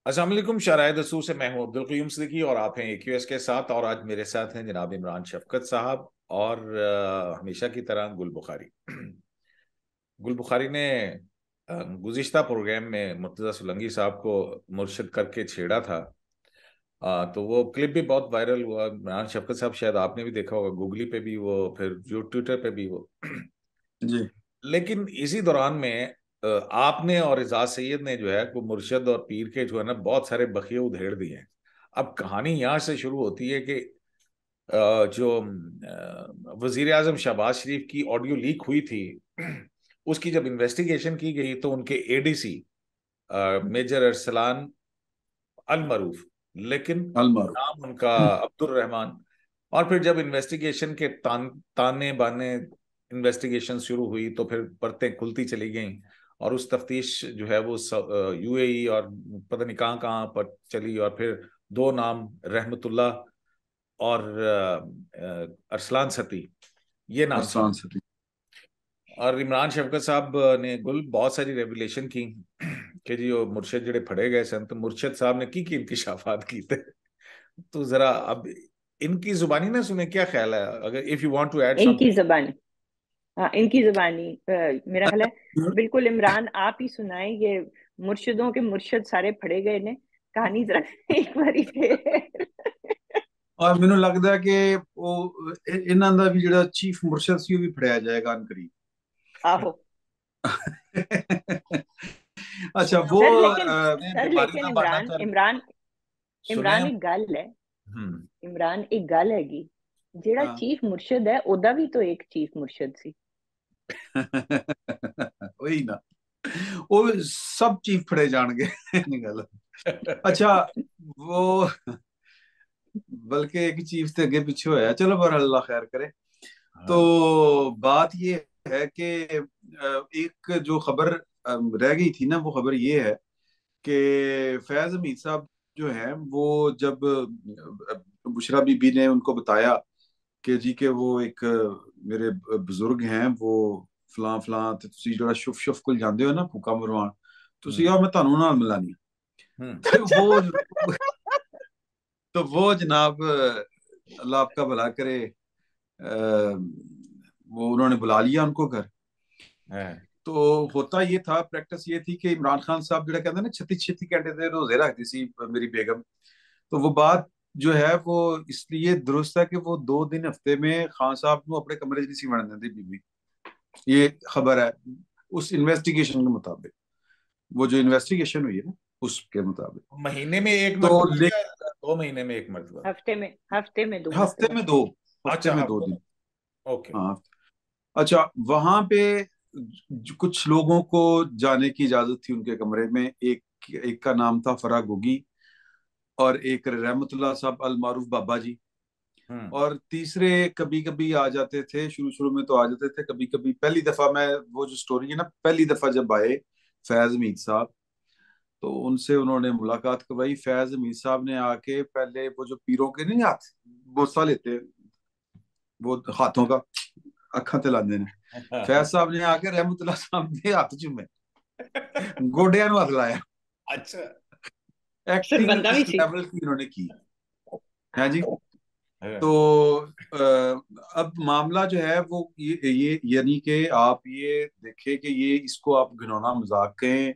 अस्सलाम वालेकुम। शाराय दस्तूर से मैं हूं अब्दुल क़य्यूम सिद्दीकी और आप हैं AQS के साथ। और आज मेरे साथ हैं जनाब इमरान शफकत साहब और हमेशा की तरह गुल बुखारी। गुल बुखारी ने गुज़िश्ता प्रोग्राम में मुर्तज़ा सोलंकी साहब को मुर्शिद करके छेड़ा था। तो वो क्लिप भी बहुत वायरल हुआ। इमरान शफकत साहब शायद आपने भी देखा होगा, गूगली पे भी वो, फिर जो ट्विटर पे भी वो। जी। लेकिन इसी दौरान में आपने और एजाज सैयद ने जो है वो मुर्शद और पीर के जो है ना बहुत सारे बखिए उधेड़ दिए हैं। अब कहानी यहाँ से शुरू होती है कि जो वजीर आजम शहबाज शरीफ की ऑडियो लीक हुई थी, उसकी जब इन्वेस्टिगेशन की गई तो उनके ADC मेजर अरसलान अल मरूफ, लेकिन अलमारू। नाम उनका अब्दुल रहमान। और फिर जब इन्वेस्टिगेशन के ताने बाने इन्वेस्टिगेशन शुरू हुई तो फिर परतें खुलती चली गईं। और उस तफ्तीश जो है वो UAE और पता नहीं कहाँ कहाँ पर चली। और फिर दो नाम, रहमतुल्लाह और अरसलान सती, ये नाम अरसान सामने। सती। और इमरान शफकत साहब ने गुल बहुत सारी रेवलेशन की कि जी वो मुर्शद जड़े फड़े गए सन तो मुर्शद साहब ने की इंकिशाफात की थे। तो जरा अब इनकी जुबानी ना सुने, क्या ख्याल है? अगर if you want to add इनकी समथिंग। जबानी। हाँ, इनकी जबानी। मेरा ख्याल है। अच्छा। बिल्कुल इमरान, आप ही सुनाए ये। मुर्शिदों के मुर्शिद सारे फड़े गए ने। कहानी जरा एक बारी फिर। और ਮੈਨੂੰ ਲੱਗਦਾ ਹੈ ਕਿ ਉਹ ਇਹਨਾਂ ਦਾ ਵੀ ਜਿਹੜਾ ਚੀਫ ਮੁਰਸ਼ਦ ਸੀ ਉਹ ਵੀ ਫੜਿਆ ਜਾਏਗਾ ਅਨਕਰੀਬ। आहो। अच्छा वो सर लेकिन सुने सर बीमारी लेकिन का बहाना इमरान कर। इमरान सुने। इमरान एक गल है। हम्म। इमरान एक गल हैगी। जेड़ा हाँ। चीफ मुर्शिद है ओदा भी तो एक चीफ मुर्शिद सी। वही ना, ਉਹ ਸਭ ਚੀਫ ਫੜੇ ਜਾਣਗੇ ਨਹੀਂ ਗੱਲ। अच्छा वो बल्कि एक चीफ से अगे पीछे होया, चलो पर अल्लाह खैर करे। तो हाँ। बात ये है कि एक जो खबर रह गई थी ना, वो खबर ये है कि फैज हमीद साहब जो है वो जब बुशरा बीबी ने उनको बताया कि जी के वो एक मेरे बुजुर्ग हैं, वो फलां फलां ते तुसी जेड़ा शुफ शुफ कुल जांदे हो ना फूका मरवान, तुसी हम्म। आओ मैं तानू नाल मिलानी हम्म। तो वो जनाब अल्लाह आपका भला करे। वो उन्होंने बुला लिया उनको घर। हाँ। तो होता ये था, प्रैक्टिस ये थी कि इमरान खान साहब जो कहते हैं ना 36 घंटे दे रोजे रखती सी मेरी बेगम। तो वो बात जो है वो इसलिए दुरुस्त है कि वो 2 दिन हफ्ते में खान साहब को अपने कमरे च नहीं सी वड़न देती बीबी। ये खबर है उस इन्वेस्टिगेशन के मुताबिक, वो जो इन्वेस्टिगेशन हुई है ना उसके मुताबिक। महीने में एक तो मरतबा या 2 महीने में एक मरतबा? हफ्ते में दो हफ्ते मरतबा। में दो, हफ्ते अच्छा, में दो हफ्ते दिन में। ओके। हाँ। अच्छा वहां पे कुछ लोगों को जाने की इजाजत थी उनके कमरे में। एक एक का नाम था फराह गोगी, और एक रहमतुल्लाह साहब अल मारूफ बाबा जी, हम्म। और तीसरे कभी कभी आ जाते थे। शुरू शुरू में तो आ जाते थे कभी कभी। पहली दफा मैं वो जो स्टोरी है ना, पहली दफा जब आए फैज हमीद साहब, तो उनसे उन्होंने मुलाकात करवाई। फैज हमीद साहब ने आके पहले वो जो पीरों के नहीं हाथ बोसा लेते हैं, वो हाथों का अखा ते लांदे ने, फैज साहब ने आके रहमतुल्लाह साहब ने हाथ चूमे, गोडिया नु हाथ लाया। अच्छा। सर एक्टिंग बंदा भी इस सी। लेवल की इन्होंने की है जी। तो हाँ। अब मामला जो है वो ये यानी कि आप ये देखें कि ये इसको आप घिनौना मजाक कहें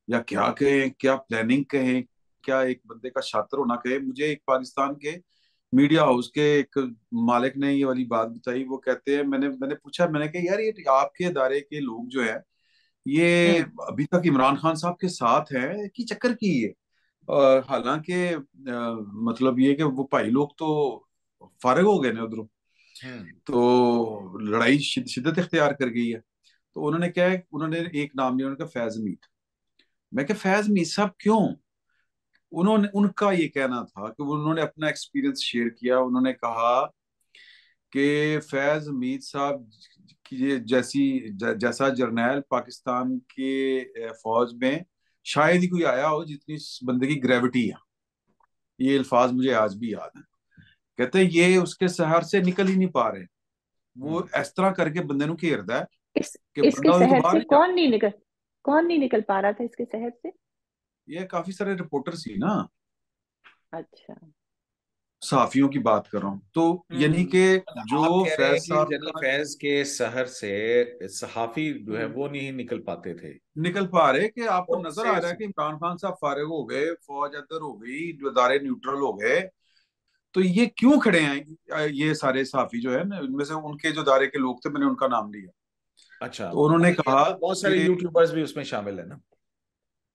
या क्या कहें, क्या प्लानिंग कहें, क्या एक बंदे का शातिर होना कहें। मुझे एक पाकिस्तान के मीडिया हाउस के एक मालिक ने ये वाली बात बताई। वो कहते हैं, मैंने मैंने पूछा, मैंने कहा यार ये आपके इदारे के लोग जो है ये हम्म। अभी तक इमरान खान साहब के साथ है की चक्कर की है। और हालांकि मतलब ये कि वो भाई लोग तो फारिग हो गए ने उधरों, हम्म। तो लड़ाई शिद्दत इख्तियार कर गई है। तो उन्होंने क्या है, उन्होंने एक नाम लिया उनका फैज मीर। मैं क्या फैज मीर साहब क्यों? उन्होंने, उनका ये कहना था कि उन्होंने अपना एक्सपीरियंस शेयर किया। उन्होंने कहा कि फैज मीर साहब की ये जैसा जर्नैल पाकिस्तान के फौज में शायद ही कोई आया हो जितनी इस बंदे की ग्रेविटी है। ये अल्फाज मुझे आज भी याद है। कहते हैं ये उसके शहर से निकल ही नहीं पा रहे। वो हम्म। इस तरह करके बंदे नु घेरदा है इस कि इसके बंदा ਉਹਦੇ ਤੋਂ शहर बाहर से नहीं जा। कौन नहीं निकल पा रहा था इसके शहर से। ये काफी सारे रिपोर्टर्स ही ना, अच्छा। सहाफियों की बात कर रहा हूँ, तो यानी हम्म। कि मतलब आप जो कह रहे फैज हैं कि साहब जनरल का फैज के शहर से सहाफी जो है हम्म, वो नहीं निकल पाते थे। निकल पा रहे, कि आपको कौन नजर से आ रहा है कि इमरान खान साहब फारिग हो गए, फौज अदर हो गई, जो अदारे न्यूट्रल हो गए, तो ये क्यों खड़े हैं ये सारे सहाफी जो है ना, उनमें से उनके जो दायरे के लोग थे, मैंने उनका नाम लिया, अच्छा, तो उन्होंने ये कहा बहुत सारे कि यूट्यूबर्स भी उसमें शामिल है ना।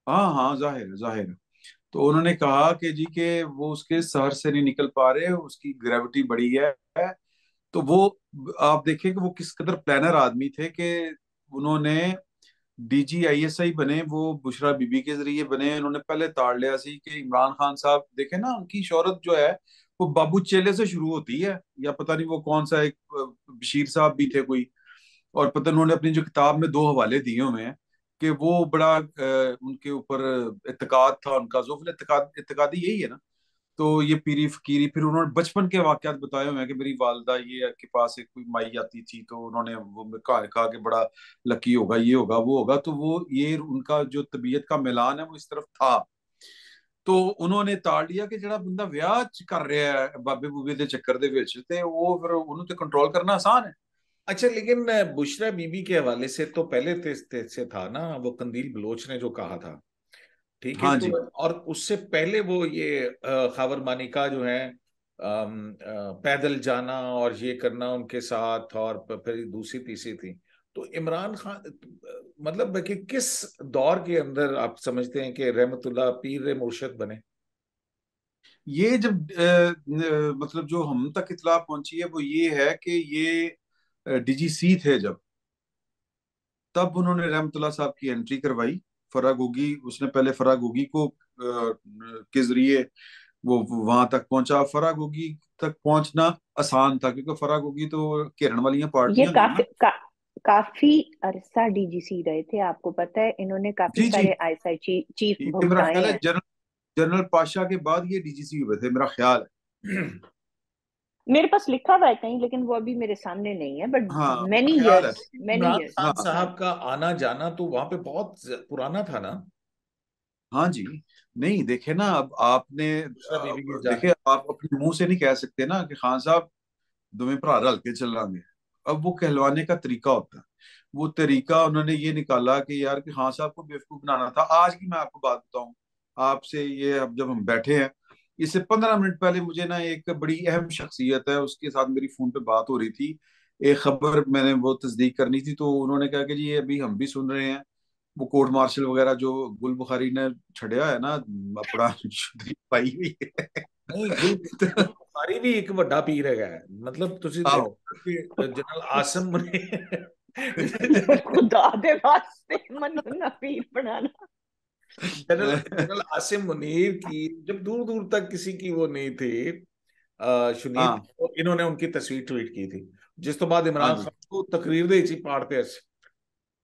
हाँ हाँ, जाहिर है, जाहिर है। तो उन्होंने कहा कि जी के वो उसके शहर से नहीं निकल पा रहे, उसकी ग्रेविटी बड़ी है। तो वो आप देखें कि वो किस कदर प्लानर आदमी थे, कि उन्होंने DGISI बने, वो बुशरा बीबी के जरिए बने, उन्होंने पहले ताड़ लिया सी कि इमरान खान साहब देखे ना, उनकी शोहरत जो है वो बाबू चेले से शुरू होती है, या पता नहीं वो कौन सा एक बशीर साहब भी थे कोई, और पता नहीं उन्होंने अपनी जो किताब में 2 हवाले दिए हुए हैं कि वो बड़ा उनके ऊपर इत्तेकाद था उनका, जुफ्ल इत्तेकाद, इत्तेकादी यही है ना। तो ये पीरी फकीरी, फिर उन्होंने बचपन के वाकयात बताए हुए हैं कि मेरी वालदा ये के पास एक कोई माई आती थी, तो उन्होंने वो कहा कि बड़ा लकी होगा, ये होगा, वो होगा, तो वो ये उनका जो तबीयत का मिलान है वो इस तरफ था। तो उन्होंने ताड़ लिया कि जड़ा बंदा विआह कर रहा है बाबे बूबे के चक्कर दे विच, ते वो फिर उन्होंने कंट्रोल करना आसान है। अच्छा, लेकिन बुशरा बीबी के हवाले से तो पहले से था ना, वो कंदील बलोच ने जो कहा था। ठीक है, हाँ तो जी। और उससे पहले वो ये खावर मानिका जो है पैदल जाना और ये करना उनके साथ, और फिर दूसरी तीसरी थी। तो इमरान खान मतलब कि किस दौर के अंदर आप समझते हैं कि रहमतुल्लाह पीर मुर्शद बने। ये जब मतलब जो हम तक इतला पहुंची है वो ये है कि ये DGC थे जब, तब उन्होंने रहमतुल्लाह साहब की एंट्री करवाई। फरागोगी, उसने पहले फरागोगी को के जरिए वो वहां तक पहुंचा। फरागोगी तक पहुंचना आसान था, क्योंकि फरागोगी तो घेरन वाली ये पार्टियां नहीं काफी ना। काफी अरसा डीजीसी रहे थे, आपको पता है, इन्होंने काफी जी जी, सारे आईएसआई चीफ ये मेरा भुगताए ख्याल है हैं। जनरल जनरल पाशा के बाद ये DGC हुए थे, मेरा ख्याल है। मेरे पास लिखा हुआ है कहीं, लेकिन वो अभी मेरे सामने नहीं है, बट हाँ, मैनी मेरा ख्याल है। Years, many Imran years. Khan हाँ साहब का आना जाना तो वहां पे बहुत पुराना था ना, हाँ जी। नहीं देखे ना, अब आपने बुशरा बीबी की देखे, जान। आप अपने मुंह से नहीं कह सकते ना कि खान साहब दोवें भरा रल के चलांगे। अब वो कहलवाने का तरीका होता है, वो तरीका उन्होंने ये निकाला कि यार कि खान साहब को बेवकूफ बनाना था। आज की मैं आपको बात बताऊं आपसे, ये अब जब हम बैठे हैं, इससे 15 मिनट पहले मुझे ना एक बड़ी अहम शख्सियत है उसके साथ मेरी फोन पे बात हो रही थी, एक खबर मैंने वो तस्दीक करनी थी, तो उन्होंने कहा कि जी ये अभी हम भी सुन रहे हैं, वो कोर्ट मार्शल वगैरह जो गुल बुखारी ने छड़िया है ना अपना पाई हुई है। नहीं, गुल तो, बुखारी भी एक बड़ा पीर है। मतलब तुसी आओ। देखो कि जनरल आसिम ने खुदा दे वास्ते मनु ना पीर बनाना। जनरल जनरल आसिम मुनीर की जब दूर दूर तक किसी की वो नहीं थी सुनीत, हाँ तो इन्होंने उनकी तस्वीर ट्वीट की थी, जिस तो बाद हाँ इमरान जी, खान को तकरीर दे पाड़ते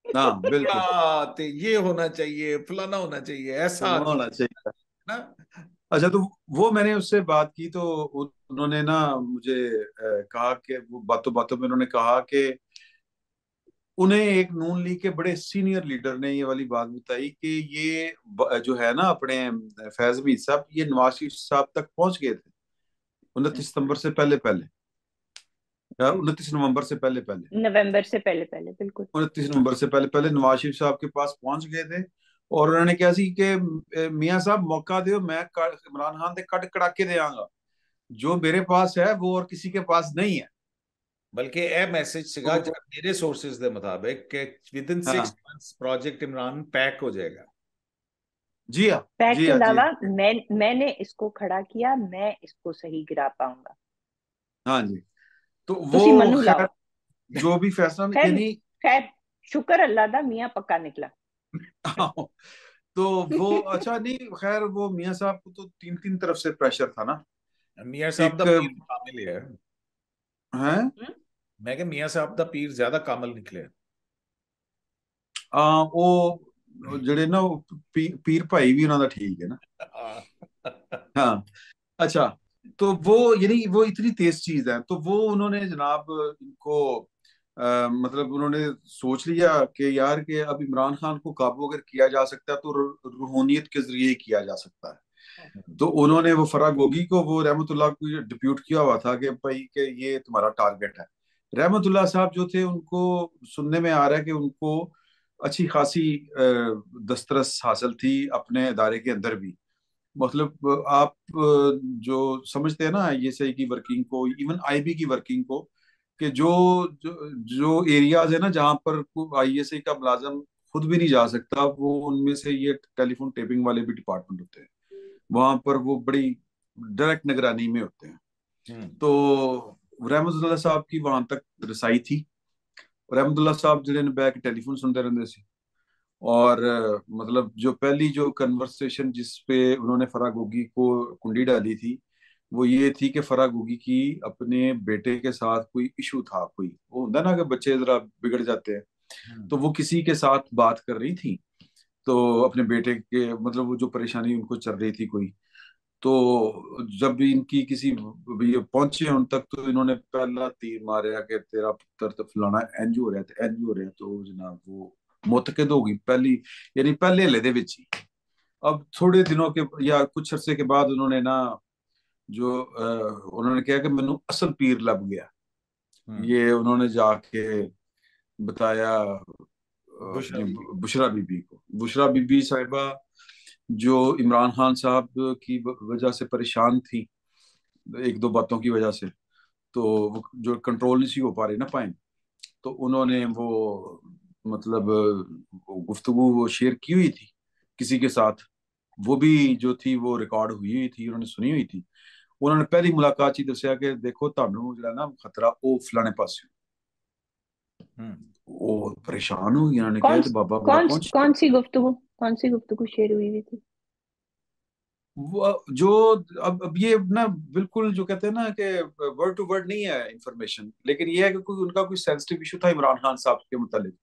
हाँ बिल्कुल, ते ये होना चाहिए, फलाना होना चाहिए, ऐसा सुनना आदमी होना चाहिए। ना। अच्छा, तो वो मैंने उससे बात की, तो उन्होंने ना मुझे कहा कि वो बातों बातों में उन्होंने कहा कि उन्हें एक नून लीग के बड़े सीनियर लीडर ने ये वाली बात बताई कि ये जो है ना अपने फैज हमीद साहब, ये नवाज शरीफ साहब तक पहुंच गए थे 29 सितंबर से पहले पहले, या 29 नवंबर से पहले पहले, नवंबर से पहले पहले, बिल्कुल। 29 नवंबर से पहले पहले नवाज शरीफ साहब के पास पहुंच गए थे। और उन्होंने क्या सी कि मियां साहब मौका दो, मैं इमरान खान दे कट कड़ाके देंगा, जो मेरे पास है वो और किसी के पास नहीं है। बल्कि ए मैसेज सीगा तो मेरे सोर्सेज के मुताबिक कि विद इन हाँ 6 मंथ्स प्रोजेक्ट इमरान पैक हो जाएगा। जी हाँ, फैक्ट जी के हाँ, जी अलावा हाँ, मैंने इसको खड़ा किया, मैं इसको सही गिरा पाऊंगा। हाँ जी। तो तुसी वो मनु लाओ। खैर जो भी फैसला खैर, यानी खैर, शुक्र अल्लाह दा मियां पक्का निकला। हाँ, तो वो अच्छा नहीं, खैर वो मियां साहब को तो तीन तीन तरफ से प्रेशर था ना। मियाँ साहब दा एक पीर कामिल है। है मैं क्या मियाँ साहब दा पीर ज्यादा कामिल निकले। ਉਹ ਜਿਹੜੇ ਨਾ ਉਹ पीर भाई भी उन्होंने ठीक है ना। हाँ, अच्छा, तो वो यानी वो इतनी तेज चीज है, तो वो उन्होंने जनाब इनको मतलब उन्होंने सोच लिया कि यार कि अब इमरान खान को काबू अगर किया जा सकता है तो रूहानियत के जरिए ही किया जा सकता है। तो उन्होंने वो फराग गोगी को, वो रहमतुल्लाह को डिप्यूट किया हुआ था कि भाई के ये तुम्हारा टारगेट है। रहमतुल्लाह साहब जो थे, उनको सुनने में आ रहा है कि उनको अच्छी खासी दस्तरस हासिल थी अपने इदारे के अंदर भी। मतलब आप जो समझते हैं ना आईएसआई की वर्किंग को, इवन आईबी की वर्किंग को, कि जो एरियाज है ना जहाँ पर आईएसआई का मुलाजम खुद भी नहीं जा सकता, वो उनमें से ये टेलीफोन टेपिंग वाले भी डिपार्टमेंट होते हैं। वहां पर वो बड़ी डायरेक्ट निगरानी में होते हैं। तो रहमतुल्लाह साहब की वहां तक रसाई थी। रहमतुल्लाह साहब जिन्हें बैक टेलीफोन सुनते रहते थे। और मतलब जो पहली जो कन्वर्सेशन जिस पे उन्होंने फरागोगी को कुंडी डाली थी, वो ये थी कि फरागोगी की अपने बेटे के साथ कोई इशू था, कोई वो होता है ना कि बच्चे जरा बिगड़ जाते हैं। तो वो किसी के साथ बात कर रही थी, तो अपने बेटे के मतलब वो जो परेशानी उनको चल रही थी कोई। तो जब भी इनकी किसी ये पहुंचे उन तक, तो इन्होंने पहला तीर मारा कि तेरा पुत्र तो फलाना इंज हो रहा है, इंज हो रहा है। तो जनाब वो मुतकद होगी पहली, यानी पहले हले दे विच ही। अब थोड़े दिनों के या कुछ अरसे के बाद उन्होंने ना जो उन्होंने कहा कि मैनू असल पीर लभ गया। ये उन्होंने जाके बताया बुशरा अपनी बीबी। बुशरा बीबी को। बुशरा बीबी साहिबा जो इमरान खान साहब की वजह से परेशान थी, एक दो बातों की वजह से, तो वो जो कंट्रोल नहीं सी हो पा रही ना पाए, तो उन्होंने वो मतलब वो गुफ्तगू वो शेयर की हुई थी किसी के साथ। वो भी जो थी वो रिकॉर्ड हुई थी, उन्होंने सुनी हुई थी। उन्होंने पहली मुलाकात ही दसिया कि देखो ਤੁਹਾਨੂੰ ਜਿਹੜਾ ना खतरा ਉਹ फलाने पासे। वो परेशान हो गई, उन्होंने कहा कौन तो बाबा बड़ा कौन कौन। कौन सी गुफ्तगू शेयर हुई हुई थी? जो अब ये ना बिल्कुल जो कहते हैं ना कि वर्ड टू वर्ड नहीं है इंफॉर्मेशन, लेकिन ये है कि कोई उनका कोई सेंसिटिव इशू था इमरान खान साहब के मुतालिक।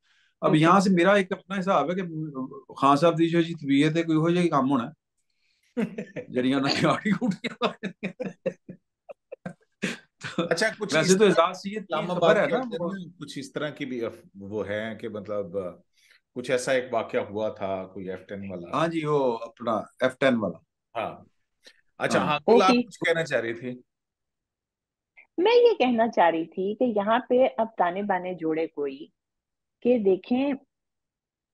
अब ओके। यहाँ से मेरा एक अपना हिसाब है कि खान साहब की जो जी तबीयत है कोई हो जाएगी काम होना है जड़ियां उन्होंने आड़ी उड़ियां। तो अच्छा, कुछ वैसे इस तो तरह एजाज सईद की इस्लामाबाद खबर है के ना अंदर वो। ना कुछ इस तरह की भी वो है कि मतलब कुछ ऐसा एक वाकया हुआ था, कोई F10 वाला। हाँ जी, वो अपना F10 वाला। हाँ। अच्छा, हाँ। हाँ, कुल ओके। आप कुछ कहना चाह रही थी? मैं ये कहना चाह रही थी कि यहाँ पे अब ताने बाने जोड़े कोई, कि देखें,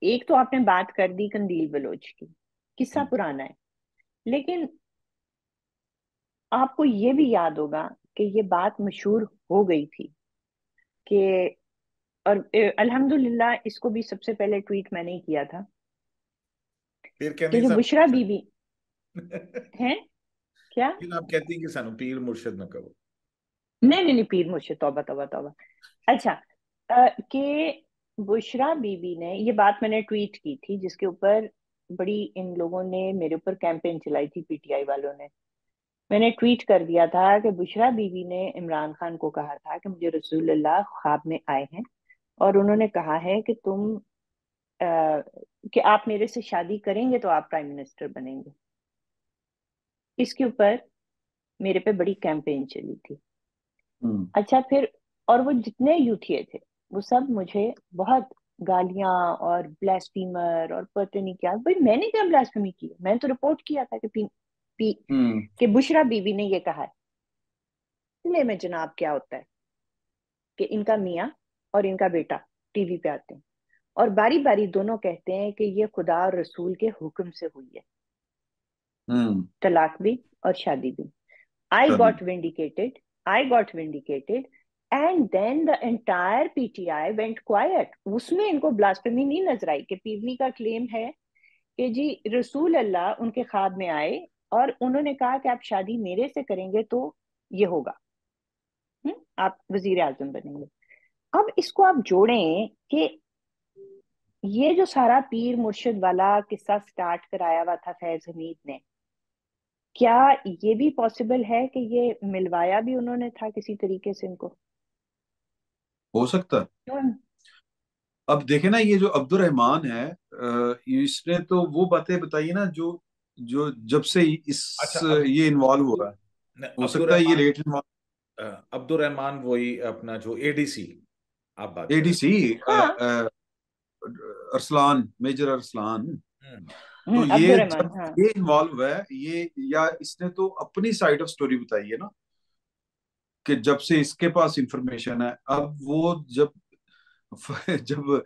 एक तो आपने बात कर दी कंदील बलोच की, किस्सा पुराना है, लेकिन आपको ये भी याद होगा कि ये बात मशहूर हो गई थी कि, और अल्हम्दुलिल्लाह इसको भी सबसे पहले ट्वीट मैंने ही किया था, फिर कहनी कि जो साहब बुशरा बीबी है, क्या? फिर आप कहती हैं कि सानू पीर मुर्शद न कहो। नहीं नहीं नहीं, पीर मुर्शिद, तौबा तौबा तौबा। अच्छा, कि बुशरा बीबी ने, ये बात मैंने ट्वीट की थी जिसके ऊपर बड़ी इन लोगों ने मेरे ऊपर कैंपेन चलाई थी, पीटीआई वालों ने। मैंने ट्वीट कर दिया था कि बुशरा बीबी ने इमरान खान को कहा था कि मुझे रसूलुल्लाह ख्वाब में आए हैं और उन्होंने कहा है कि कि आप मेरे से शादी करेंगे तो आप प्राइम मिनिस्टर बनेंगे। इसके ऊपर मेरे पे बड़ी कैंपेन चली थी। हम्म। अच्छा, फिर और वो जितने यूथिए थे वो सब मुझे बहुत गालियां और ब्लास्फीमर और पता नहीं क्या। भाई मैंने क्या ब्लास्फेमी की? मैंने तो रिपोर्ट किया था कि हम्म। कि बुशरा बीबी ने ये कहा है। ले में जनाब क्या होता है कि इनका मियाँ और इनका बेटा टीवी पे आते हैं और बारी बारी दोनों कहते हैं कि ये खुदा और रसूल के हुक्म से हुई है, हम्म। तलाक भी और शादी भी। I शादी। got vindicated. I got vindicated. And then the entire PTI went quiet. उसमें इनको ब्लास्फेमी नहीं नजर आई कि पीवनी का क्लेम है कि जी रसूल अल्लाह उनके ख्वाब में आए और उन्होंने कहा कि आप शादी मेरे से करेंगे तो ये होगा, आप वजीर आजम बनेंगे। अब इसको आप जोड़ें कि ये जो सारा पीर मुर्शिद वाला किस्सा स्टार्ट कराया हुआ था फैज हमीद ने, क्या ये भी पॉसिबल है कि ये मिलवाया भी उन्होंने था किसी तरीके से इनको? हो सकता है। क्यों? अब देखे ना ये जो अब्दुल रहमान है, इसने तो वो बातें बताई ना जो जो जब से अच्छा, इस ये इन्वॉल्व हो रहा है। हो अब्दुल सकता है ये रहमान, लेट इन्वॉल्व। अब्दुल रहमान वही अपना जो एडीसी। आप बात करें। एडीसी हाँ अरसलान, मेजर अरसलान। तो ये अब्दुर्रहमान, जब हाँ ये इन्वॉल्व है, ये या इसने तो अपनी साइड ऑफ स्टोरी बताई है ना, कि जब से इसके पास इंफॉर्मेशन है, अब वो जब जब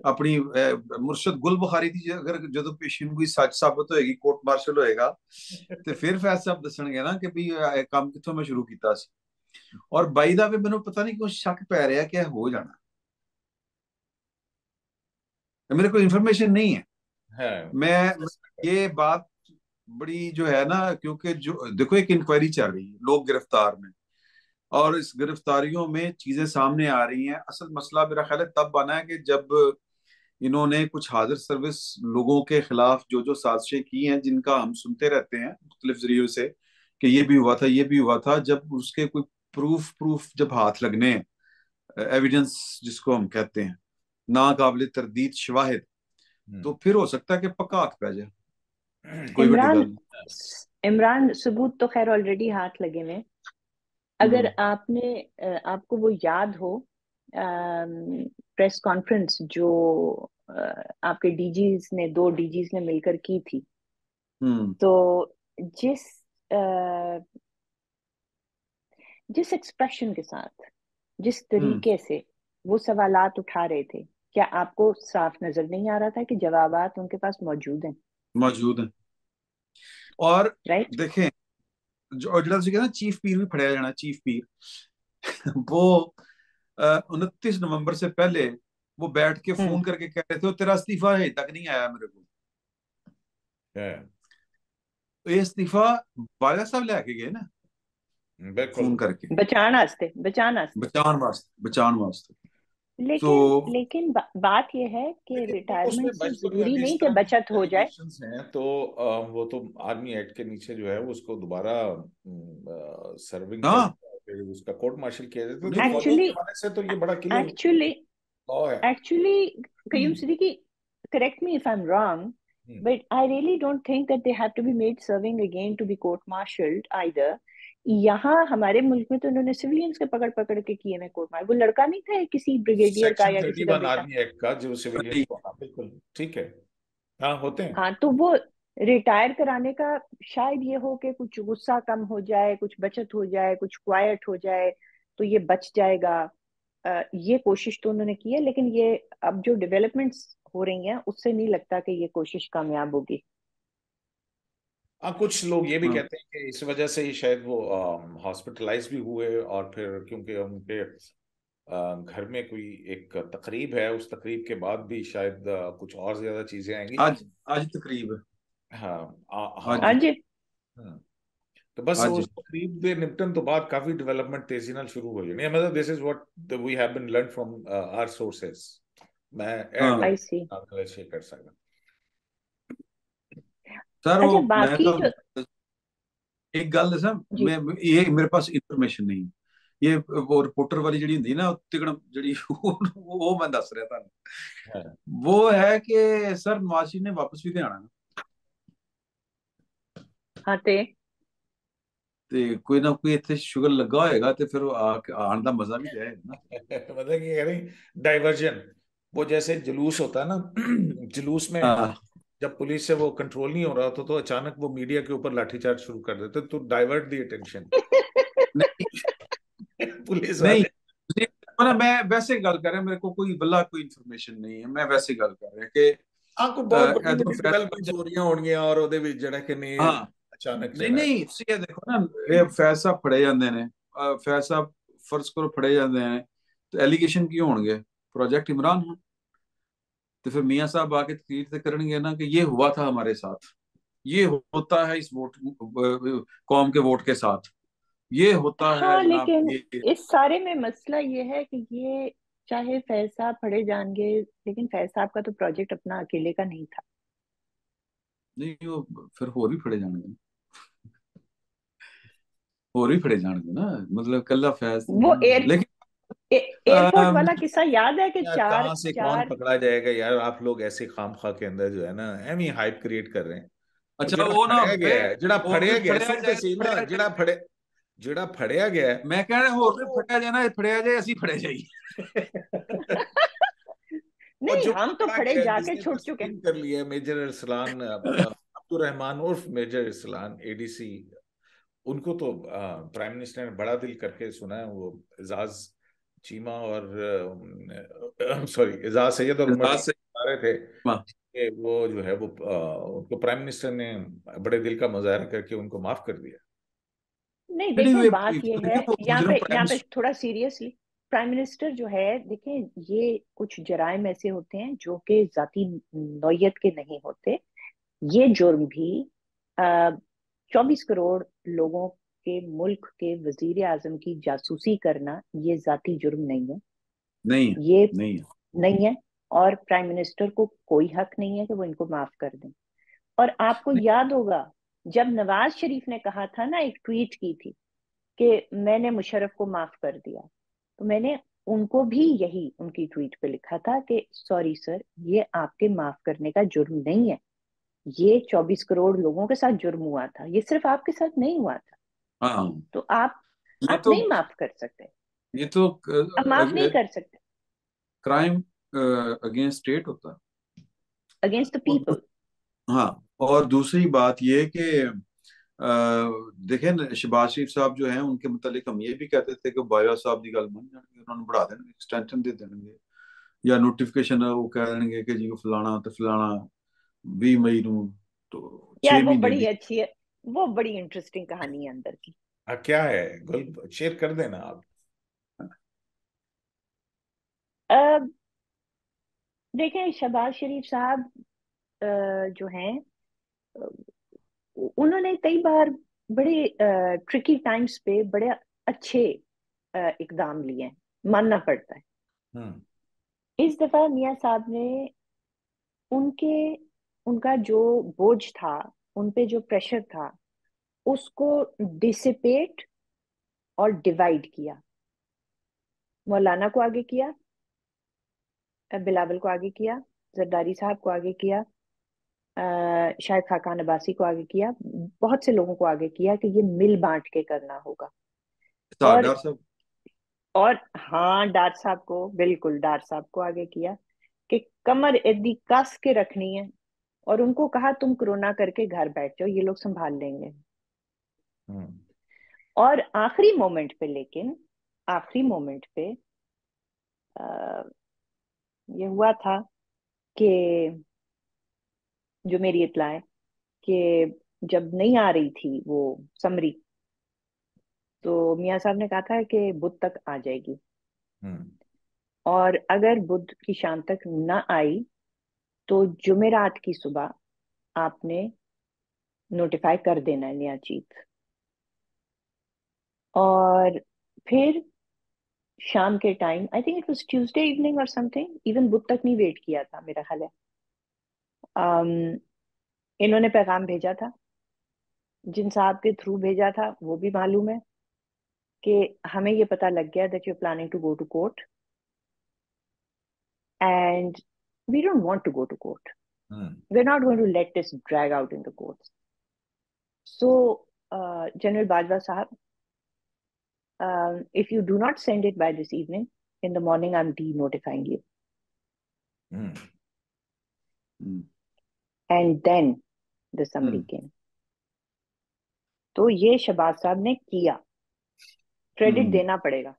अपनी मुर्शद गुल बुखारी थी, अगर जो पेशीनगोई सच साबित होएगी, कोर्ट मार्शल होएगा, ਤੇ ਫਿਰ ਫੈਜ਼ ਸਾਹਿਬ ਦੱਸਣਗੇ ਨਾ ਕਿ ਵੀ ਇਹ ਕੰਮ ਕਿੱਥੋਂ ਮੈਂ ਸ਼ੁਰੂ ਕੀਤਾ ਸੀ। ਔਰ ਬਾਈ ਦਾ ਵੀ ਮੈਨੂੰ ਪਤਾ ਨਹੀਂ ਕਿਉਂ ਸ਼ੱਕ ਪੈ ਰਿਹਾ ਕਿ ਇਹ ਹੋ ਜਾਣਾ, मेरे को इन्फॉर्मेशन नहीं है। है मैं ये बात बड़ी जो है ना, क्योंकि जो देखो एक इंक्वायरी चल रही है, लोग गिरफ्तार में, और इस गिरफ्तारियों में चीजें सामने आ रही हैं। असल मसला मेरा ख्याल है तब बना है कि जब इन्होंने कुछ हाजिर सर्विस लोगों के खिलाफ जो जो साजिशें की हैं, जिनका हम सुनते रहते हैं मुख्तलिफ जरियों से कि ये भी हुआ था, ये भी हुआ था, जब उसके कोई प्रूफ प्रूफ जब हाथ लगने, एविडेंस जिसको हम कहते हैं, नाकाबिल तरदीद शवाहिद, तो फिर हो सकता है कि पक्का हक पै जाए, कोई बड़ी इमरान, गल नहीं। इमरान सबूत तो खैर ऑलरेडी हाथ लगे में। अगर आपने आपको वो याद हो प्रेस कॉन्फ्रेंस जो आपके डीजीज ने, दो डीजीज ने मिलकर की थी, तो जिस जिस एक्सप्रेशन के साथ, जिस तरीके से वो सवालात उठा रहे थे, क्या आपको साफ नजर नहीं आ रहा था कि जवाबात उनके पास मौजूद हैं? मौजूद है। और राइट, देखें, जो ਜਿਹੜਾ ਤੁਸੀਂ ਕਹਿੰਦੇ चीफ पीर भी फड़िया जाना, चीफ पीर वो 29 नवंबर से पहले वो बैठ के फोन करके कह रहे थे वो तेरा इस्तीफा है तक नहीं आया मेरे को। तो ये इस्तीफा बाला साहब लेके गए ना, फोन करके बचान वास्ते, बचान वास्ते। लेकिन तो लेकिन बात यह है कि रिटायरमेंट से जरूरी नहीं कि कि बचत हो जाए। हैं तो वो तो आर्मी एक्ट के नीचे जो है उसको दोबारा सर्विंग फिर उसका कोर्ट मार्शल किया जाता है। तो फौजी के हवाले से तो ये बड़ा क्लियर लॉ है। Actually Qayyum Siddiqui, correct me if I'm wrong, but I really don't think that they have to be made serving again to be court-martialed either. यहाँ हमारे मुल्क में तो उन्होंने सिविलियंस के पकड़ पकड़ के किए में कोर्ट मार्शल। वो लड़का नहीं था किसी ब्रिगेडियर का या किसी का बेटा, आर्मी एक्ट का जो सिविलियन को, बिल्कुल ठीक है, हाँ होते हैं। हाँ, तो वो रिटायर कराने का शायद ये हो कि कुछ गुस्सा कम हो जाए, कुछ बचत हो जाए, कुछ क्वाइट हो जाए, तो ये बच जाएगा। ये कोशिश तो उन्होंने की है, लेकिन ये अब जो डेवलपमेंट्स हो रही हैं उससे नहीं लगता कि ये कोशिश कामयाब होगी। कुछ लोग ये भी कहते हैं कि इस वजह से ही शायद वो हॉस्पिटलाइज भी हुए, और फिर क्योंकि उनके घर में कोई एक तकरीब है, उस तकरीब के बाद भी शायद कुछ और ज्यादा चीजें आएंगी। आज तकरीब है, हाँ आज तो बस उस तकरीब के निपटन तो बाद काफी डेवलपमेंट तेजी नाल शुरू हो जानी है। मतलब this is what we have been learn from our sources. मैं ऐड शेयर कर सकता सर। अच्छा, बाकी जो एक गल दसा, मैं ये मेरे पास इंफॉर्मेशन नहीं, ये वो रिपोर्टर वाली जड़ी हुंदी ना तिगड़ जड़ी वो मैं दस रहा था, वो है कि सर नवाज शरीफ ने वापस भी आना हाँ ते कोई ना कोई इतने शुगर लगा होएगा ते फिर आने का मजा भी जाएगा ना। मतलब कि कह रही डाइवर्जन, वो जैसे जुलूस होता है ना, जुलूस में जब पुलिस से वो कंट्रोल नहीं हो रहा तो अचानक वो मीडिया के ऊपर लाठीचार्ज शुरू कर देते तो डाइवर्ट दी अटेंशन। पुलिस नहीं, मैं वैसे गल कर रहा, मेरे को कोई बल्ला कोई इंफॉर्मेशन नहीं है, मैं वैसे गल कर रहा कि आपको बहुत बड़ी डेवलपमेंट हो रही होंगी और ਉਹਦੇ ਵਿੱਚ ਜਿਹੜਾ ਕਿ नहीं अचानक नहीं ये देखो ना, ये फैज साहब फड़े जाते ने, फैज साहब फर्ज करो फड़े जाते हैं तो एलिगेशन क्यों होंगे, प्रोजेक्ट इमरान हो, तो फिर मियां साहब आके तकरीर से करेंगे ना कि ये हुआ था हमारे साथ, ये होता है इस वोट कौम के वोट के साथ, ये होता है जनाब। लेकिन इस सारे में मसला ये है कि ये चाहे फैज साहब फड़े जाएंगे, लेकिन फैज साहब का तो प्रोजेक्ट अपना अकेले का नहीं था। नहीं वो फिर होर भी फड़े जाएंगे, होर भी फड़े जाएंगे ना, मतलब कल्ला फैज वो लेकिन एयरपोर्ट वाला किस्सा याद है कि कहां से कौन पकड़ा जाएगा यार। आप लोग ऐसे खामखा के अंदर जो है ना एम ही हाइप क्रिएट कर रहे हैं। अच्छा वो ना जड़ा फड़े गया सुनते सी ना, जड़ा फड़े ਜਿਹੜਾ ਫੜਿਆ ਗਿਆ ਹੈ, मैं कह रहा होर भी फड़िया जाए ना, फड़िया जाए ਅਸੀਂ फड़े जाइए। और नहीं, जो हम तो पकड़ा फड़े गया है, जाके जिसने छुट चुके हैं। तस्लीम कर लिया है, मेजर अरसलान अब्दुल रहमान उर्फ मेजर अरसलान एडीसी, उनको तो प्राइम मिनिस्टर ने बड़ा दिल करके सुना है। वो एजाज चीमा और सॉरी एजाज सैयद और उमर एजाज से चीमा बता रहे थे हाँ, कि वो जो है वो उनको प्राइम मिनिस्टर ने बड़े दिल का मुजाहरा करके उनको माफ कर दिया। नहीं, नहीं देखें वे बात ये है, वो मुजरिम प्राइम यहाँ पे मिनिस्टर। थोड़ा सीरियसली, प्राइम मिनिस्टर जो है, देखें ये कुछ जराइम ऐसे होते हैं जो कि जाती नौयत के नहीं होते। ये जुर्म भी 24 करोड़ लोगों के मुल्क के वजीर आजम की जासूसी करना, ये जाती जुर्म नहीं है, नहीं है, ये नहीं है। नहीं है। और प्राइम मिनिस्टर को कोई हक नहीं है कि वो इनको माफ कर दें। और आपको नहीं, याद होगा, जब नवाज शरीफ ने कहा था ना, एक ट्वीट की थी कि मैंने मुशर्रफ को माफ कर दिया, तो मैंने उनको भी यही उनकी ट्वीट पे लिखा था कि सॉरी सर, ये आपके माफ करने का जुर्म नहीं है, ये 24 करोड़ लोगों के साथ जुर्म हुआ था, ये सिर्फ आपके साथ नहीं हुआ था। हाँ तो आप ये आप तो नहीं माफ कर सकते, ये तो आप माफ नहीं कर सकते क्राइम अगेंस्ट स्टेट होता है। अगेंस्ट द और पीपल। हाँ, और दूसरी बात ये कि देखें ना, शहबाज शरीफ साहब जो हैं उनके मुतालिक हम ये भी कहते थे कि बाजवा साहब की गल मान जाएंगे, उन्होंने बढ़ा देंगे, एक्सटेंशन दे देंगे, या नोटिफिकेशन वो कह देंगे कि जी वो फलाना तो फलाना 20 मई ਨੂੰ, तो यार 6 वो महीने बड़ी दी। अच्छी है, वो बड़ी इंटरेस्टिंग कहानी है अंदर की। क्या है गुल, शेयर कर देना आप। अब देखें, शहबाज शरीफ साहब जो हैं, उन्होंने कई बार बड़े ट्रिकी टाइम्स पे बड़े अच्छे इकदाम लिए हैं, मानना पड़ता है। हम्म। इस दफा मियां साहब ने उनके उनका जो बोझ था, उन पे जो प्रेशर था, उसको डिसिपेट और डिवाइड किया। मौलाना को आगे किया, बिलावल को आगे किया, जरदारी साहब को आगे किया, शायद खाकान अब्बासी को आगे किया, बहुत से लोगों को आगे किया कि ये मिल बांट के करना होगा। और डार साहब। हाँ, डार साहब को, बिल्कुल डार साहब को आगे किया कि कमर इतनी कस के रखनी है, और उनको कहा तुम कोरोना करके घर बैठ जाओ, ये लोग संभाल लेंगे। हम्म। और आखिरी मोमेंट पे, लेकिन आखिरी मोमेंट पे आ, ये हुआ था कि जो मेरी इत्ला है कि जब नहीं आ रही थी वो समरी, तो मियां साहब ने कहा था कि बुध तक आ जाएगी, हम्म। और अगर बुध की शाम तक न आई तो जुमेरात की सुबह आपने नोटिफाई कर देना है नया चीफ। और फिर शाम के time, I think it was Tuesday evening और समथिंग, इवन बुध तक नहीं वेट किया था मेरा ख्याल है, अम, इन्होंने पैगाम भेजा था, जिन साहब के थ्रू भेजा था वो भी मालूम है, कि हमें ये पता लग गया that you are planning to go to court and we don't want to go to court, hmm. we're not going to let this drag out in the courts. So, General Bajwa Sahab, if you do not send it by this evening, in the morning I'm de-notifying you. Hmm. And then the summary came. तो ये शहबाज साहब ने किया, credit देना पड़ेगा।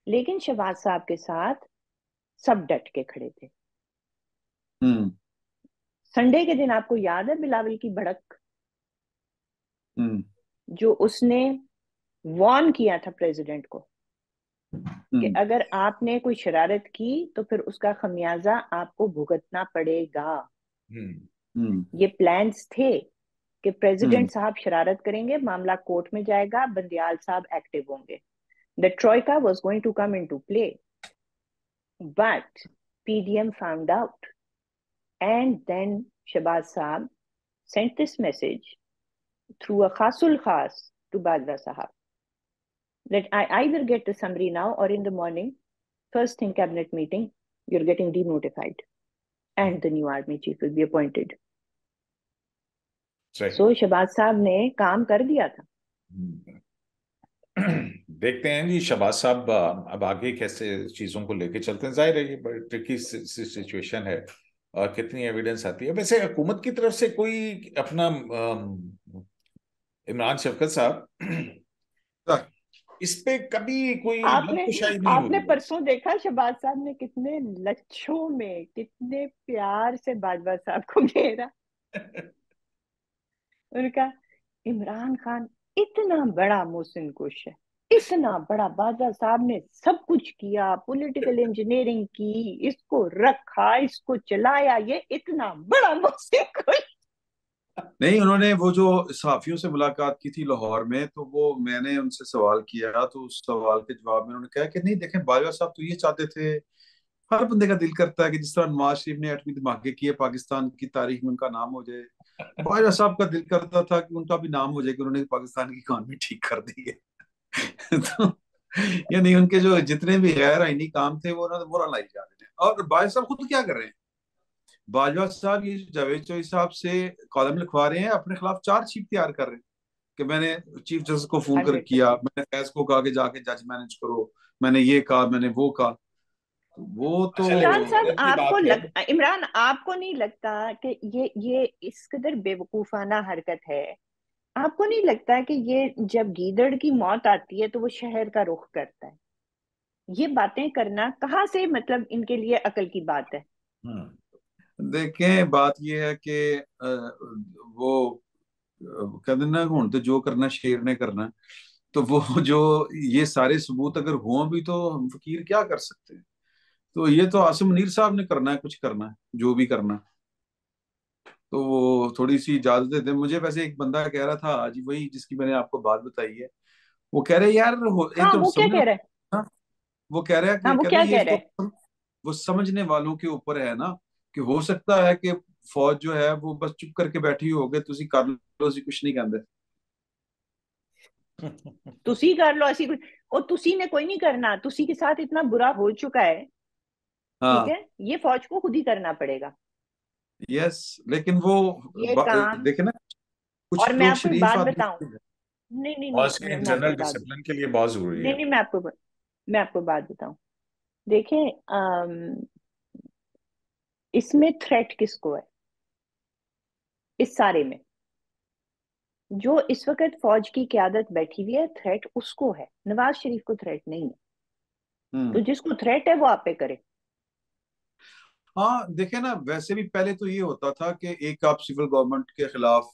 लेकिन शहबाज साहब के साथ सब डट के खड़े थे। संडे के दिन आपको याद है बिलावल की भड़क, जो उसने वॉर्न किया था प्रेसिडेंट को कि अगर आपने कोई शरारत की तो फिर उसका खमियाजा आपको भुगतना पड़ेगा। ये प्लान्स थे कि प्रेसिडेंट साहब शरारत करेंगे, मामला कोर्ट में जाएगा, बंदियाल साहब एक्टिव होंगे, the troika was going to come into play, but PDM found out, and then Shahbaz साहब sent this message through a khasul khas to Bajwa Sahab that I either get the summary now or in the morning, first thing cabinet meeting, you're getting denotified and the new army chief will be appointed. So Shahbaz साहब ने काम कर दिया था। देखते हैं जी शहबाज साहब अब आगे कैसे चीजों को लेके चलते हैं। जाहिर है ये बड़ी ट्रिकी सिचुएशन है और कितनी एविडेंस आती है। वैसे हुकूमत की तरफ से कोई अपना इमरान शफकत साहब इस पे कभी कोई आपने लबकुशाई नहीं आपने हुई है? परसों देखा शहबाज साहब ने कितने लच्छों में कितने प्यार से बाजवा साहब को घेरा। उनका इमरान खान इतना बड़ा मोहसिन कुश है, इतना बड़ा। बाजवा साहब ने सब कुछ किया, पॉलिटिकल इंजीनियरिंग की, इसको रखा, इसको चलाया, ये इतना बड़ा मोहसिन कुश। नहीं, उन्होंने वो जो सहाफियों से मुलाकात की थी लाहौर में, तो वो मैंने उनसे सवाल किया, तो उस सवाल के जवाब में उन्होंने कहा कि नहीं देखें, बाजवा साहब तो ये चाहते थे, हर बंदे का दिल करता है कि जिस तरह नवाज शरीफ ने एटमी धमाके किए, पाकिस्तान की तारीख में उनका नाम हो जाए। बाजवा साहब का दिल करता था कि उनका भी नाम हो जाए कि उन्होंने पाकिस्तान की इकॉनमी ठीक कर दी है। तो यानी उनके जो जितने भी गैर आईनी काम थे वो उन्होंने बुरा लाई जा रहे हैं। और बाजवा साहब खुद क्या कर रहे हैं? बाजवा साहब ये जावेद चौधरी साहब से कॉलम लिखवा रहे हैं, अपने खिलाफ चार्जशीट तैयार कर रहे हैं कि मैंने चीफ जस्टिस को फोन कर किया, 100%। मैंने फैज को कहा कि जाके जज मैनेज करो, मैंने ये कहा, मैंने वो कहा। तो वो तो अच्छा इमरान लेकिन साहब, गजब की बात है। इमरान आपको नहीं लगता कि ये इस कदर बेवकूफाना हरकत है? आपको नहीं लगता कि ये जब गीदड़ की मौत आती है तो वो शहर का रुख करता है? ये बातें करना कहाँ से, मतलब इनके लिए अकल की बात है? देखें, बात ये है कि वो कहते ना, हूं तो जो करना शेर ने करना। तो वो जो ये सारे सबूत अगर हों भी तो हम फकीर क्या कर सकते हैं? तो ये तो आसिम मुनीर साहब ने करना है, कुछ करना है, जो भी करना है। तो वो थोड़ी सी इजाजत दे दें मुझे। वैसे एक बंदा कह रहा था आज, वही जिसकी मैंने आपको बात बताई है, वो कह रहे यार एक हाँ, तो वो क्या समझ, कह रहा है? वो कह रहा है हाँ, कि वो कहते क्या ये कह रहा तो है? वो समझने वालों के ऊपर है ना, कि हो सकता है कि फौज जो है वो बस चुप करके बैठी होगे, तुसी कर लो, ਅਸੀਂ कुछ नहीं कहते। तुसी कर लो ऐसी कुछ। और तुसी ने कोई नहीं करना, तुसी के साथ इतना बुरा हो चुका है। ठीक हाँ, है, ये फौज को खुद ही करना पड़ेगा यस। लेकिन वो ये काम। देखे ना, कुछ और मैं लोग आपको एक शरीफ बात आदमी बताऊं। होते हैं। नहीं नहीं और नहीं, इसके मैं आपको इंटरनल एक बात, डिसिप्लिन के लिए बहुत जरूरी नहीं है। नहीं, मैं आपको बात बताऊं। देखें, इसमें थ्रेट किसको है इस सारे में? जो इस वक्त फौज की क्यादत बैठी हुई है, थ्रेट उसको है, नवाज शरीफ को थ्रेट नहीं है। तो हम्म। जिसको थ्रेट है वो आप पे करे। हाँ, देखे ना, वैसे भी पहले तो ये होता था कि एक आप सिविल गवर्नमेंट के खिलाफ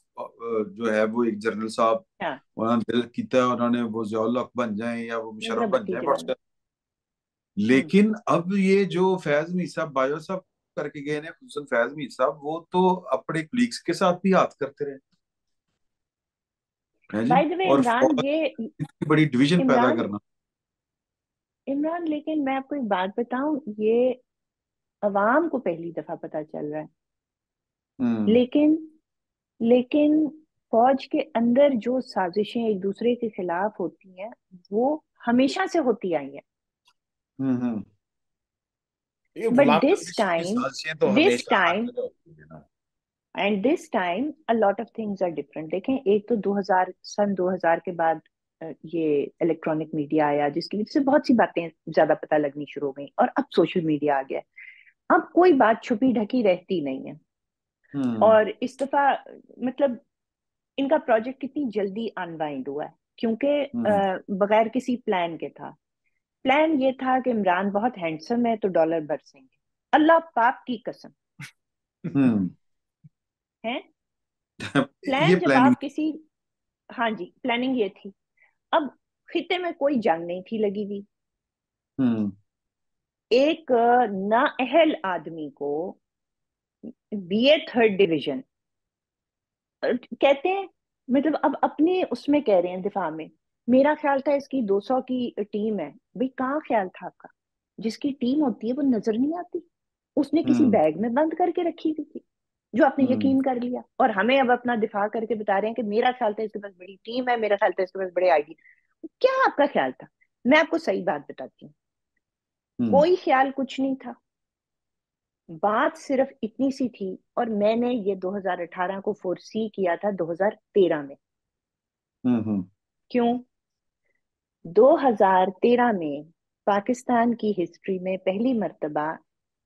जो है वो एक जनरल साहब, हाँ, उन्होंने दिल किया, उन्होंने वो जियाउल हक बन जाए या वो मुशर्रफ नजर बन बत्ती जाए, जलानी। हम्म। लेकिन अब ये जो फैज मीर साहब, बाजवा साहब करके गए ने, खुसूसन फैज मीर साहब, वो तो अपने कुलीग्स के साथ भी हाथ करते रहे हैं जी। बाय द वे और इमरान, फौज ये इतनी बड़ी डिवीजन पैदा इमरान करना। इमरान, लेकिन मैं आपको एक बात बताऊं, ये अवाम को पहली दफा पता चल रहा है। हम्म। लेकिन लेकिन फौज के अंदर जो साजिशें एक दूसरे के खिलाफ होती हैं, वो हमेशा से होती आई हैं। हम्म। ये बट गुलाम दिस नबी की टाइम साजिशें तो दिस हमेशा हर टाइम जगह होती है ना। This time a lot of things are different. देखें, एक तो 2000 के बाद ये इलेक्ट्रॉनिक मीडिया आया, जिसकी वजह से बहुत सी बातें ज्यादा पता लगनी शुरू हो गई, और अब सोशल मीडिया आ गया। अब कोई बात छुपी ढकी रहती नहीं है। हम्म। और इस दफा, मतलब इनका प्रोजेक्ट कितनी जल्दी अनवाइंड हुआ है, क्योंकि हम्म। बगैर किसी प्लान के था। प्लान ये था कि इमरान बहुत हैंडसम है तो डॉलर बरसेंगे। अल्लाह पाक की कसम हम्म। है। ये प्लान जब प्लानिंग। आप किसी, हाँ जी, प्लानिंग ये थी। अब खिते में कोई जंग नहीं थी लगी हुई। हम्म। एक नाअहल आदमी को बीए थर्ड डिवीजन कहते हैं। मतलब अब अपने उसमें कह रहे हैं दिफा में, मेरा ख्याल था इसकी 200 की टीम है। भाई कहाँ ख्याल था आपका? जिसकी टीम होती है वो नजर नहीं आती। उसने किसी हम्म। बैग में बंद करके रखी हुई थी, जो आपने हम्म। यकीन कर लिया, और हमें अब अपना दिफा करके बता रहे हैं कि मेरा ख्याल था इसके पास बड़ी टीम है, मेरा ख्याल था इसके पास बड़े आईडी। क्या आपका ख्याल था? मैं आपको सही बात बताती हूँ, हम्म। कोई ख्याल कुछ नहीं था। बात सिर्फ इतनी सी थी, और मैंने ये 2018 को फोरसी किया था 2013 में। हम्म। क्यों? 2013 में पाकिस्तान की हिस्ट्री में पहली मर्तबा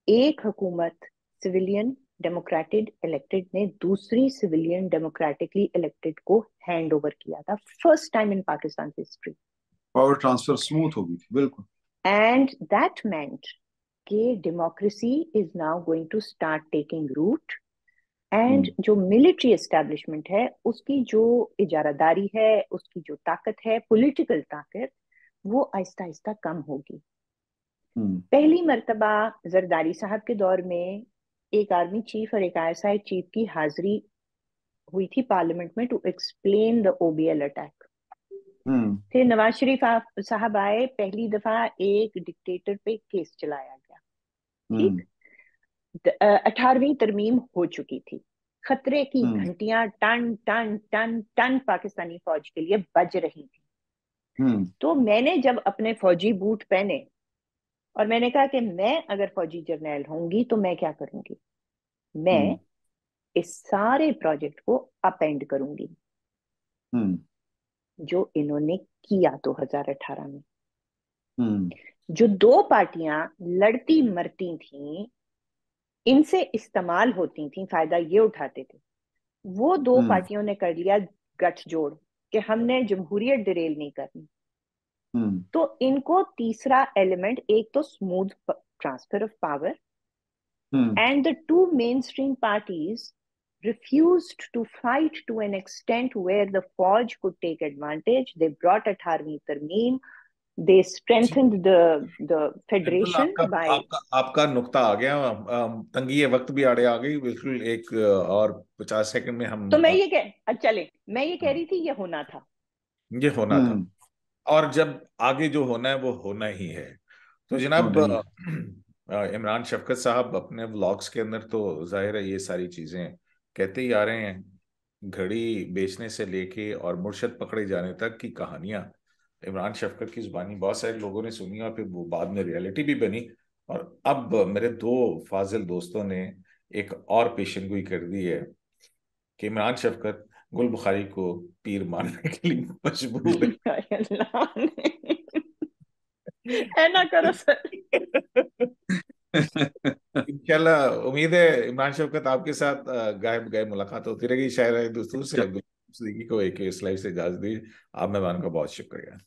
एक हुकूमत सिविलियन डेमोक्रेटेड इलेक्टेड ने दूसरी सिविलियन डेमोक्रेटिकली इलेक्टेड को हैंड ओवर किया था, first time in Pakistan history. Power transfer smooth हो गई थी, बिल्कुल। एंड दैट मेंट कि democracy is now going to start taking root, एंड जो मिलिट्री एस्टेब्लिशमेंट है उसकी जो इजारादारी है, उसकी जो ताकत है, पॉलिटिकल ताकत, वो आहिस्ता आहिस्ता कम होगी। पहली मर्तबा जरदारी साहब के दौर में एक आर्मी चीफ और एक ISI चीफ की हाजिरी हुई थी पार्लियामेंट में to explain the OBL attack. फिर नवाज शरीफ साहब आए, पहली दफा एक डिक्टेटर पे केस चलाया गया, ठीक। 18वीं तरमीम हो चुकी थी, खतरे की घंटियां टन टन टन टन पाकिस्तानी फौज के लिए बज रही थी। तो मैंने जब अपने फौजी बूट पहने और मैंने कहा कि मैं अगर फौजी जर्नैल होंगी तो मैं क्या करूंगी, मैं इस सारे प्रोजेक्ट को अपेंड करूंगी जो इन्होंने किया 2018 में। जो दो पार्टियां लड़ती मरती थी, इनसे इस्तेमाल होती थी, फायदा ये उठाते थे, वो दो पार्टियों ने कर लिया गठजोड़ कि हमने जमहूरियत डिरेल नहीं करनी। तो इनको तीसरा एलिमेंट, एक तो smooth transfer of power, and the two mainstream parties refused to fight to an extent where the Fauj could take advantage. They brought 18वीं तरमीम, they strengthened the बिल्कुल federation आपका by आपका आपका नुक्ता आ गया। तंगी ये वक्त भी आड़े आ गई बिल्कुल। एक और 50 सेकंड में हम तो मैं ये चले मैं ये कह रही थी ये होना था, ये होना था, और जब आगे जो होना है वो होना ही है। तो जनाब इमरान शफकत साहब अपने व्लॉग्स के अंदर तो जाहिर है ये सारी चीजें कहते ही आ रहे हैं, घड़ी बेचने से लेके और मुर्शद पकड़े जाने तक की कहानियां इमरान शफकत की जुबानी बहुत सारे लोगों ने सुनी और फिर वो बाद में रियलिटी भी बनी। और अब मेरे दो फाजिल दोस्तों ने एक और पेशेंगोई कर दी है कि इमरान शफकत गुल बुखारी को पीर मानने के लिए मजबूर अल्लाह ने ऐना करो सर। इंशाल्लाह उम्मीद है इमरान शफकत आपके साथ गायब गायब मुलाकात होती रहेगी। शायद दोस्तों से सिद्दीकी को एक इस लाइव से इजाजत दी। आप मेहमान का बहुत शुक्रिया।